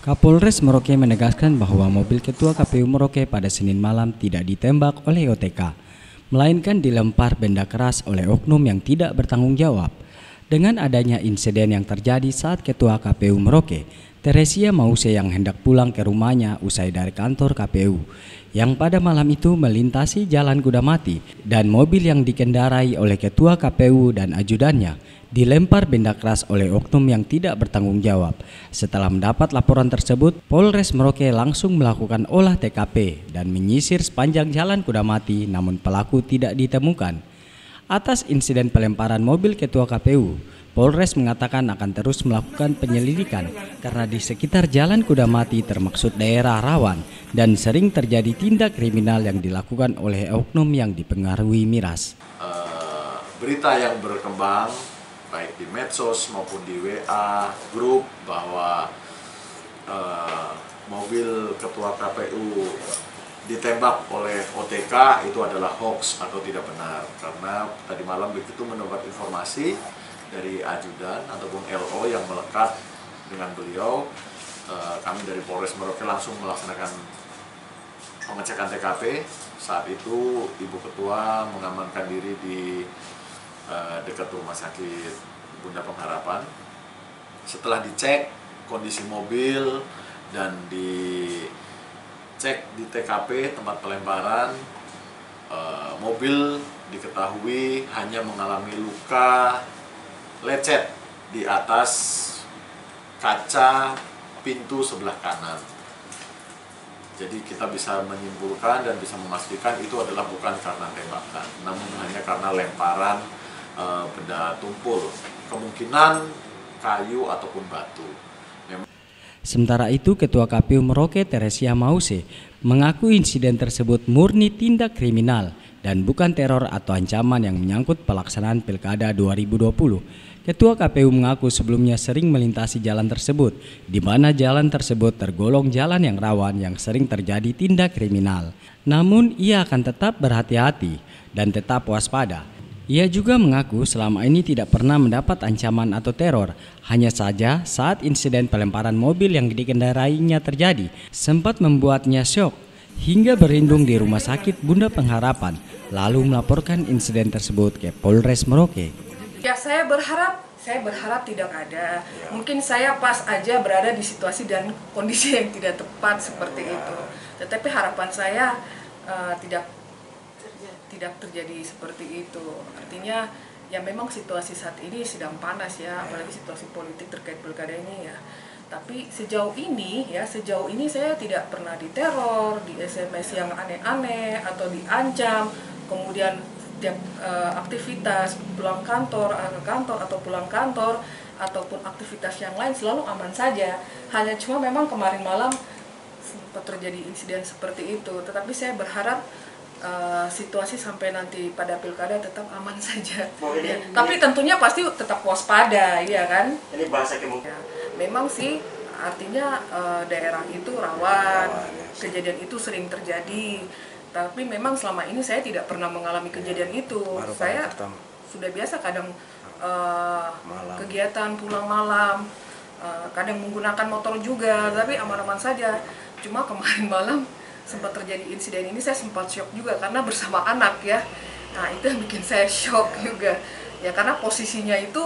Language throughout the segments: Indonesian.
Kapolres Merauke menegaskan bahwa mobil Ketua KPU Merauke pada Senin malam tidak ditembak oleh OTK, melainkan dilempar benda keras oleh oknum yang tidak bertanggung jawab. Dengan adanya insiden yang terjadi saat Ketua KPU Merauke, Teresia Mause yang hendak pulang ke rumahnya usai dari kantor KPU, yang pada malam itu melintasi Jalan Kudamati, dan mobil yang dikendarai oleh Ketua KPU dan ajudannya dilempar benda keras oleh oknum yang tidak bertanggung jawab. Setelah mendapat laporan tersebut, Polres Merauke langsung melakukan olah TKP dan menyisir sepanjang Jalan Kudamati, namun pelaku tidak ditemukan. Atas insiden pelemparan mobil Ketua KPU, Polres mengatakan akan terus melakukan penyelidikan karena di sekitar Jalan Kudamati termaksud daerah rawan dan sering terjadi tindak kriminal yang dilakukan oleh oknum yang dipengaruhi miras. Berita yang berkembang baik di medsos maupun di WA grup bahwa mobil Ketua KPU ditembak oleh OTK itu adalah hoax atau tidak benar, karena tadi malam begitu mendapat informasi dari ajudan ataupun LO yang melekat dengan beliau, kami dari Polres Merauke langsung melaksanakan pengecekan TKP. Saat itu Ibu Ketua mengamankan diri di dekat rumah sakit Bunda Pengharapan. Setelah dicek kondisi mobil dan dicek di TKP tempat pelemparan, mobil diketahui hanya mengalami luka lecet di atas kaca pintu sebelah kanan. Jadi kita bisa menyimpulkan dan bisa memastikan itu adalah bukan karena tembakan, namun hanya karena lemparan benda tumpul, kemungkinan kayu ataupun batu. Sementara itu, Ketua KPU Merauke Teresia Mause mengaku insiden tersebut murni tindak kriminal dan bukan teror atau ancaman yang menyangkut pelaksanaan Pilkada 2020. Ketua KPU mengaku sebelumnya sering melintasi jalan tersebut, di mana jalan tersebut tergolong jalan yang rawan yang sering terjadi tindak kriminal. Namun ia akan tetap berhati-hati dan tetap waspada. Ia juga mengaku selama ini tidak pernah mendapat ancaman atau teror, hanya saja saat insiden pelemparan mobil yang dikendarainya terjadi, sempat membuatnya syok hingga berlindung di rumah sakit Bunda Pengharapan, lalu melaporkan insiden tersebut ke Polres Merauke. Ya, saya berharap tidak ada. Mungkin saya pas aja berada di situasi dan kondisi yang tidak tepat seperti itu. Tetapi harapan saya tidak terjadi seperti itu. Artinya ya memang situasi saat ini sedang panas ya, apalagi situasi politik terkait pilkada ini ya. Tapi sejauh ini saya tidak pernah diteror, di SMS yang aneh-aneh atau diancam. Kemudian setiap aktivitas pulang kantor, atau pulang kantor ataupun aktivitas yang lain selalu aman saja. Hanya cuma memang kemarin malam sempat terjadi insiden seperti itu. Tetapi saya berharap situasi sampai nanti pada pilkada tetap aman saja. Ya. Tapi tentunya pasti tetap waspada, ya kan? Ini bahasa kemungkinan. Ya, memang sih artinya daerah itu rawan, kejadian itu sering terjadi. Tapi memang selama ini saya tidak pernah mengalami kejadian itu. Saya sudah biasa kadang kegiatan pulang malam, kadang menggunakan motor juga, tapi aman-aman saja. Cuma kemarin malam sempat terjadi insiden ini, saya sempat shock juga karena bersama anak ya. Nah itu yang bikin saya shock juga ya, karena posisinya itu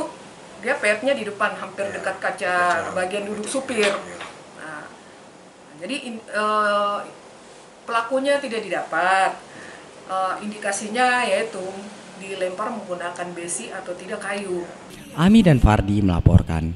dia peyapnya di depan, hampir dekat kaca bagian duduk supir. Nah, jadi pelakunya tidak didapat, indikasinya yaitu dilempar menggunakan besi atau tidak kayu. Ami dan Fardi melaporkan.